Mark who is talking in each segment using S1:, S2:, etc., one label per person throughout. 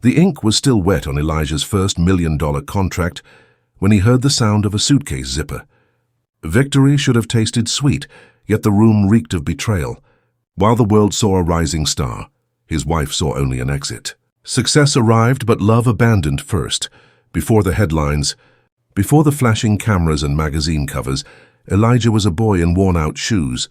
S1: The ink was still wet on Elijah's first $1 million contract when he heard the sound of a suitcase zipper. Victory should have tasted sweet, yet the room reeked of betrayal. While the world saw a rising star, his wife saw only an exit. Success arrived, but love abandoned first. Before the headlines, before the flashing cameras and magazine covers, Elijah was a boy in worn-out shoes,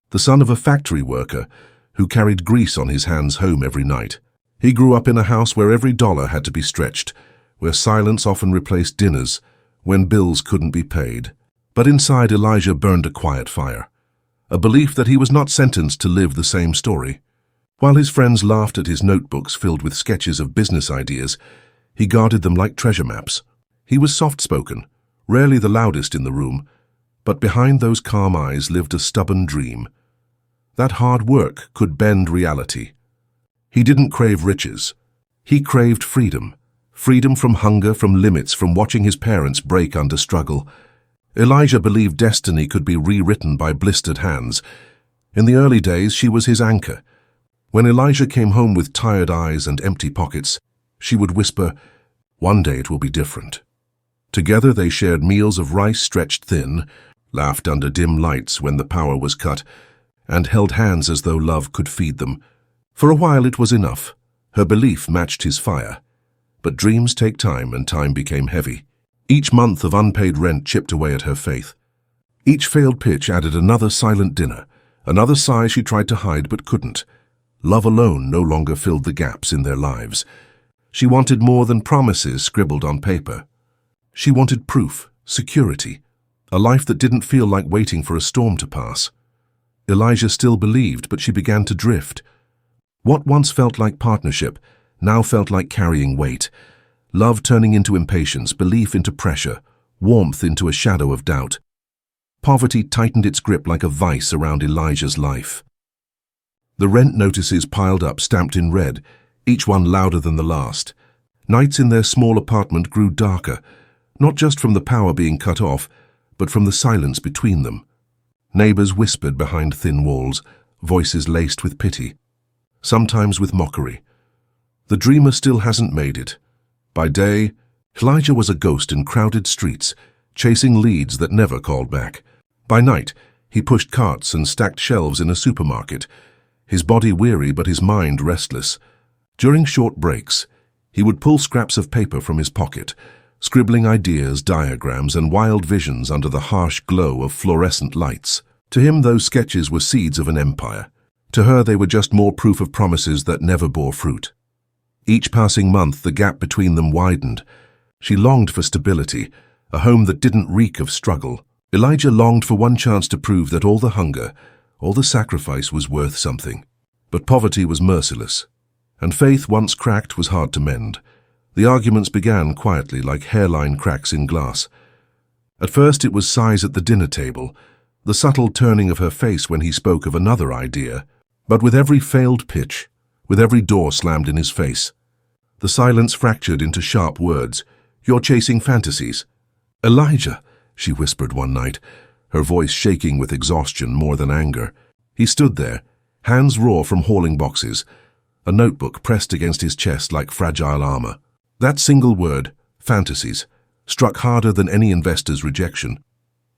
S1: the son of a factory worker who carried grease on his hands home every night. He grew up in a house where every dollar had to be stretched, where silence often replaced dinners, when bills couldn't be paid. But inside Elijah burned a quiet fire, a belief that he was not sentenced to live the same story. While his friends laughed at his notebooks filled with sketches of business ideas, he guarded them like treasure maps. He was soft-spoken, rarely the loudest in the room, but behind those calm eyes lived a stubborn dream. That hard work could bend reality. He didn't crave riches. He craved freedom. Freedom from hunger, from limits, from watching his parents break under struggle. Elijah believed destiny could be rewritten by blistered hands. In the early days, she was his anchor. When Elijah came home with tired eyes and empty pockets, she would whisper, "One day it will be different." Together they shared meals of rice stretched thin, laughed under dim lights when the power was cut, and held hands as though love could feed them. For a while it was enough. Her belief matched his fire. But dreams take time, and time became heavy. Each month of unpaid rent chipped away at her faith. Each failed pitch added another silent dinner, another sigh she tried to hide but couldn't. Love alone no longer filled the gaps in their lives. She wanted more than promises scribbled on paper. She wanted proof, security, a life that didn't feel like waiting for a storm to pass. Elijah still believed, but she began to drift. What once felt like partnership now felt like carrying weight. Love turning into impatience, belief into pressure, warmth into a shadow of doubt. Poverty tightened its grip like a vice around Elijah's life. The rent notices piled up, stamped in red, each one louder than the last. Nights in their small apartment grew darker, not just from the power being cut off, but from the silence between them. Neighbors whispered behind thin walls, voices laced with pity, sometimes with mockery. The dreamer still hasn't made it. By day, Elijah was a ghost in crowded streets, chasing leads that never called back. By night, he pushed carts and stacked shelves in a supermarket, his body weary but his mind restless. During short breaks, he would pull scraps of paper from his pocket, scribbling ideas, diagrams, and wild visions under the harsh glow of fluorescent lights. To him, those sketches were seeds of an empire. To her, they were just more proof of promises that never bore fruit. Each passing month, the gap between them widened. She longed for stability, a home that didn't reek of struggle. Elijah longed for one chance to prove that all the hunger, all the sacrifice was worth something. But poverty was merciless, and faith, once cracked, was hard to mend. The arguments began quietly, like hairline cracks in glass. At first it was sighs at the dinner table, the subtle turning of her face when he spoke of another idea. But with every failed pitch, with every door slammed in his face, the silence fractured into sharp words. "You're chasing fantasies." "Elijah," she whispered one night, her voice shaking with exhaustion more than anger. He stood there, hands raw from hauling boxes, a notebook pressed against his chest like fragile armor. That single word, fantasies, struck harder than any investor's rejection.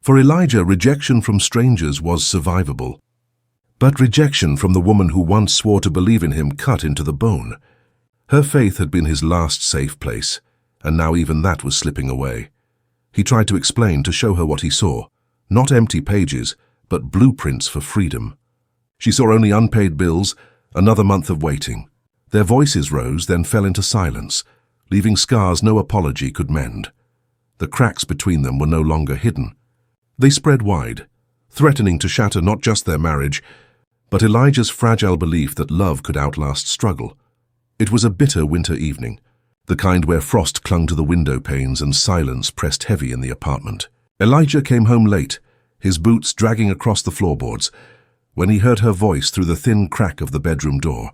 S1: For Elijah, rejection from strangers was survivable. But rejection from the woman who once swore to believe in him cut into the bone. Her faith had been his last safe place, and now even that was slipping away. He tried to explain, to show her what he saw. Not empty pages, but blueprints for freedom. She saw only unpaid bills, another month of waiting. Their voices rose, then fell into silence, leaving scars no apology could mend. The cracks between them were no longer hidden. They spread wide, threatening to shatter not just their marriage, but Elijah's fragile belief that love could outlast struggle. It was a bitter winter evening, the kind where frost clung to the window panes and silence pressed heavy in the apartment. Elijah came home late, his boots dragging across the floorboards, when he heard her voice through the thin crack of the bedroom door.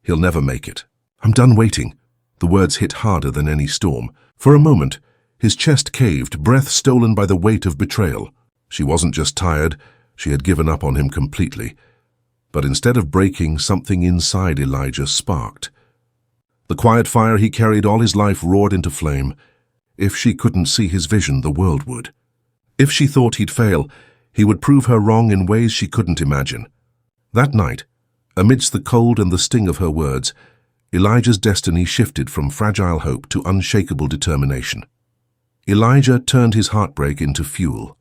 S1: "He'll never make it. I'm done waiting." The words hit harder than any storm. For a moment, his chest caved, breath stolen by the weight of betrayal. She wasn't just tired, she had given up on him completely. But instead of breaking, something inside Elijah sparked. The quiet fire he carried all his life roared into flame. If she couldn't see his vision, the world would. If she thought he'd fail, he would prove her wrong in ways she couldn't imagine. That night, amidst the cold and the sting of her words, Elijah's destiny shifted from fragile hope to unshakable determination. Elijah turned his heartbreak into fuel.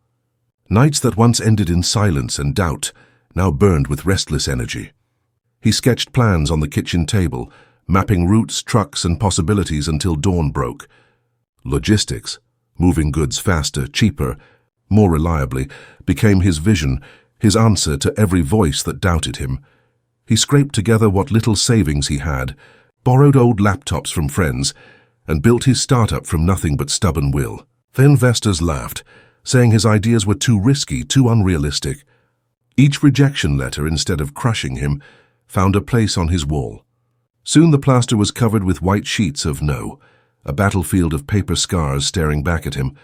S1: Nights that once ended in silence and doubt now burned with restless energy. He sketched plans on the kitchen table, mapping routes, trucks, and possibilities until dawn broke. Logistics, moving goods faster, cheaper, more reliably, became his vision, his answer to every voice that doubted him. He scraped together what little savings he had, borrowed old laptops from friends, and built his startup from nothing but stubborn will. The investors laughed, saying his ideas were too risky, too unrealistic. Each rejection letter, instead of crushing him, found a place on his wall. Soon the plaster was covered with white sheets of no, a battlefield of paper scars staring back at him.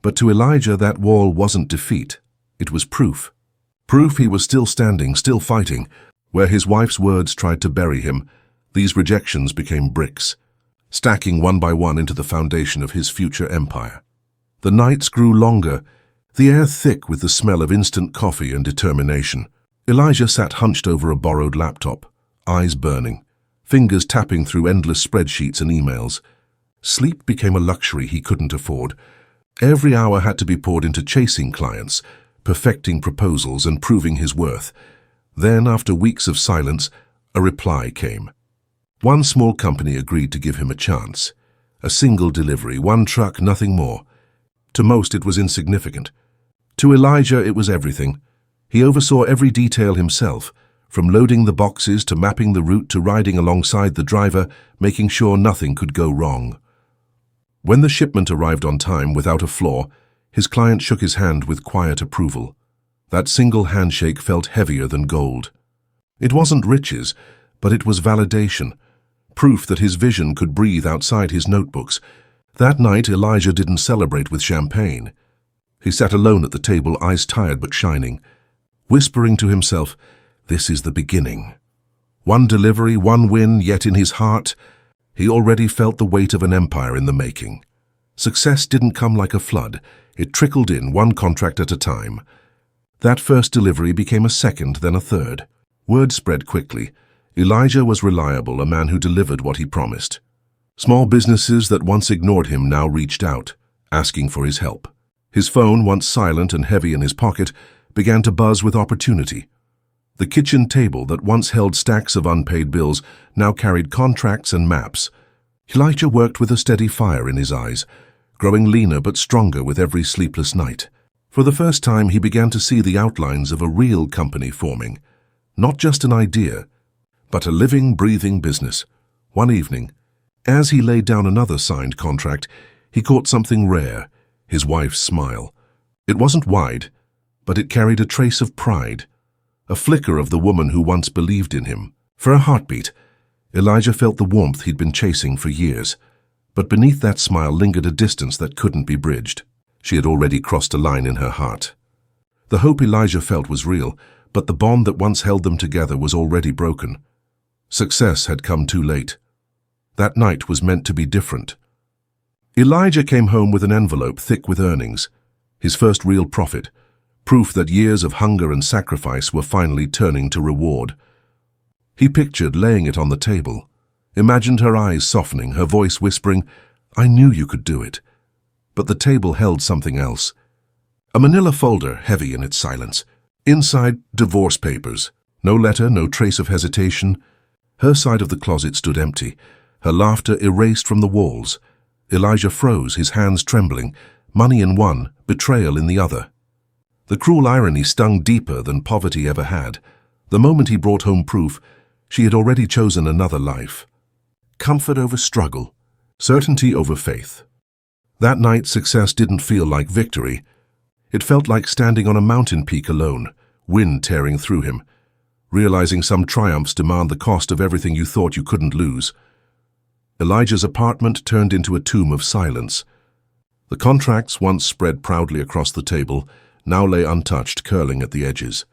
S1: But to Elijah, that wall wasn't defeat. It was proof. Proof he was still standing, still fighting. Where his wife's words tried to bury him, these rejections became bricks, stacking one by one into the foundation of his future empire. The nights grew longer, the air thick with the smell of instant coffee and determination. Elijah sat hunched over a borrowed laptop, eyes burning, fingers tapping through endless spreadsheets and emails. Sleep became a luxury he couldn't afford. Every hour had to be poured into chasing clients, perfecting proposals, and proving his worth. Then, after weeks of silence, a reply came. One small company agreed to give him a chance. A single delivery, one truck, nothing more. To most, it was insignificant. To Elijah, it was everything. He oversaw every detail himself, from loading the boxes to mapping the route to riding alongside the driver, making sure nothing could go wrong. When the shipment arrived on time without a flaw, his client shook his hand with quiet approval. That single handshake felt heavier than gold. It wasn't riches, but it was validation, proof that his vision could breathe outside his notebooks. That night, Elijah didn't celebrate with champagne. He sat alone at the table, eyes tired but shining, whispering to himself, "This is the beginning." One delivery, one win, yet in his heart, he already felt the weight of an empire in the making. Success didn't come like a flood. It trickled in, one contract at a time. That first delivery became a second, then a third. Word spread quickly. Elijah was reliable, a man who delivered what he promised. Small businesses that once ignored him now reached out, asking for his help. His phone, once silent and heavy in his pocket, began to buzz with opportunity. The kitchen table that once held stacks of unpaid bills now carried contracts and maps. Elijah worked with a steady fire in his eyes, growing leaner but stronger with every sleepless night. For the first time, he began to see the outlines of a real company forming. Not just an idea, but a living, breathing business. One evening, as he laid down another signed contract, he caught something rare, his wife's smile. It wasn't wide, but it carried a trace of pride, a flicker of the woman who once believed in him. For a heartbeat, Elijah felt the warmth he'd been chasing for years. But beneath that smile lingered a distance that couldn't be bridged. She had already crossed a line in her heart. The hope Elijah felt was real, but the bond that once held them together was already broken. Success had come too late. That night was meant to be different. Elijah came home with an envelope thick with earnings, his first real profit, proof that years of hunger and sacrifice were finally turning to reward. He pictured laying it on the table, imagined her eyes softening, her voice whispering, "I knew you could do it." But the table held something else. A manila folder, heavy in its silence. Inside, divorce papers. No letter, no trace of hesitation. Her side of the closet stood empty, her laughter erased from the walls. Elijah froze, his hands trembling, money in one, betrayal in the other. The cruel irony stung deeper than poverty ever had. The moment he brought home proof, she had already chosen another life. Comfort over struggle, certainty over faith. That night, success didn't feel like victory. It felt like standing on a mountain peak alone, wind tearing through him, realizing some triumphs demand the cost of everything you thought you couldn't lose. Elijah's apartment turned into a tomb of silence. The contracts, once spread proudly across the table, now lay untouched, curling at the edges.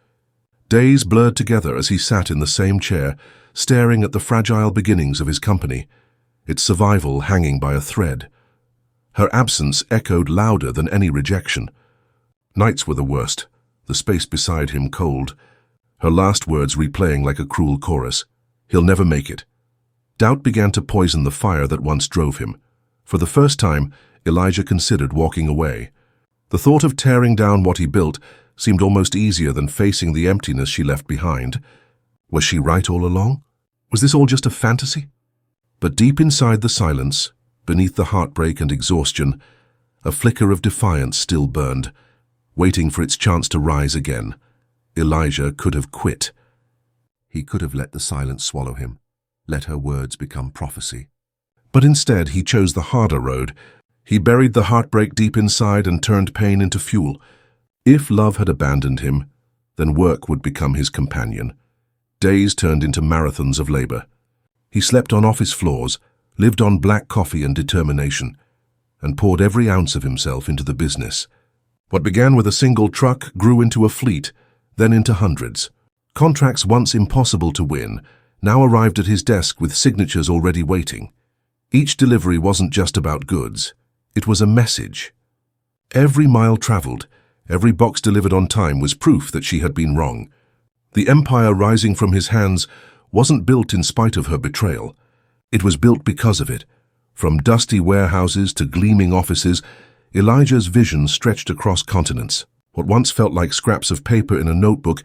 S1: Days blurred together as he sat in the same chair, staring at the fragile beginnings of his company. its survival hanging by a thread. Her absence echoed louder than any rejection. Nights were the worst, the space beside him cold, her last words replaying like a cruel chorus. He'll never make it. Doubt began to poison the fire that once drove him. For the first time, Elijah considered walking away. The thought of tearing down what he built seemed almost easier than facing the emptiness she left behind. Was she right all along? Was this all just a fantasy? But deep inside the silence, beneath the heartbreak and exhaustion, a flicker of defiance still burned, waiting for its chance to rise again. Elijah could have quit. He could have let the silence swallow him, let her words become prophecy. But instead, he chose the harder road. He buried the heartbreak deep inside and turned pain into fuel. If love had abandoned him, then work would become his companion. Days turned into marathons of labor. He slept on office floors, lived on black coffee and determination, and poured every ounce of himself into the business. What began with a single truck grew into a fleet, then into hundreds. Contracts once impossible to win now arrived at his desk with signatures already waiting. Each delivery wasn't just about goods. It was a message. Every mile traveled, every box delivered on time was proof that she had been wrong. The empire rising from his hands wasn't built in spite of her betrayal. It was built because of it. From dusty warehouses to gleaming offices, Elijah's vision stretched across continents. What once felt like scraps of paper in a notebook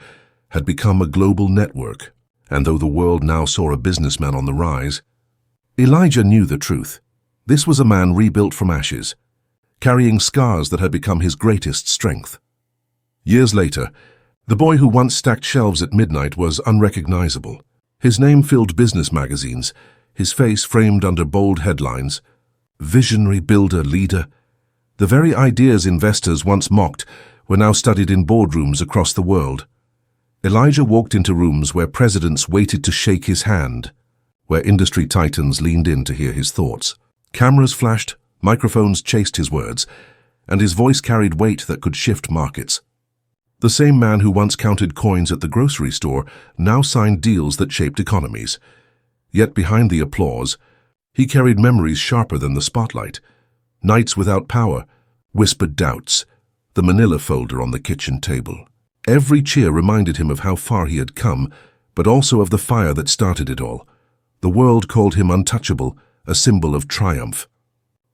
S1: had become a global network. And though the world now saw a businessman on the rise, Elijah knew the truth. This was a man rebuilt from ashes, carrying scars that had become his greatest strength. Years later, the boy who once stacked shelves at midnight was unrecognizable. His name filled business magazines, his face framed under bold headlines. Visionary builder, leader. The very ideas investors once mocked were now studied in boardrooms across the world. Elijah walked into rooms where presidents waited to shake his hand, where industry titans leaned in to hear his thoughts. Cameras flashed, microphones chased his words, and his voice carried weight that could shift markets. The same man who once counted coins at the grocery store now signed deals that shaped economies. Yet behind the applause, he carried memories sharper than the spotlight. Nights without power, whispered doubts, the manila folder on the kitchen table. Every cheer reminded him of how far he had come, but also of the fire that started it all. The world called him untouchable, a symbol of triumph.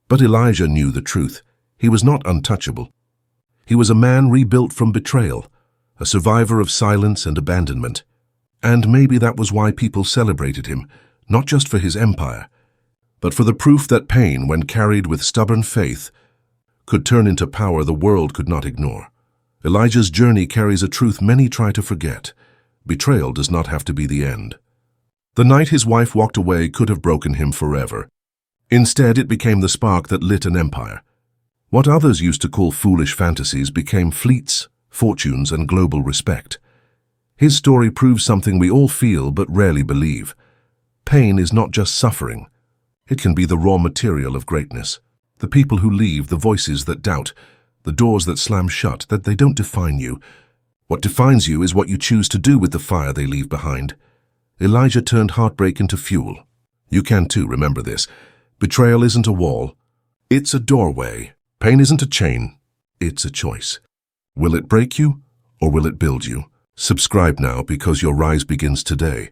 S1: But Elijah knew the truth. He was not untouchable. He was a man rebuilt from betrayal, a survivor of silence and abandonment. And maybe that was why people celebrated him, not just for his empire, but for the proof that pain, when carried with stubborn faith, could turn into power the world could not ignore. Elijah's journey carries a truth many try to forget. Betrayal does not have to be the end. The night his wife walked away could have broken him forever. Instead, it became the spark that lit an empire. What others used to call foolish fantasies became fleets, fortunes, and global respect. His story proves something we all feel but rarely believe. Pain is not just suffering. It can be the raw material of greatness. The people who leave, the voices that doubt, the doors that slam shut, that they don't define you. What defines you is what you choose to do with the fire they leave behind. Elijah turned heartbreak into fuel. You can too, remember this. Betrayal isn't a wall. It's a doorway. Pain isn't a chain. It's a choice. Will it break you or will it build you? Subscribe now because your rise begins today.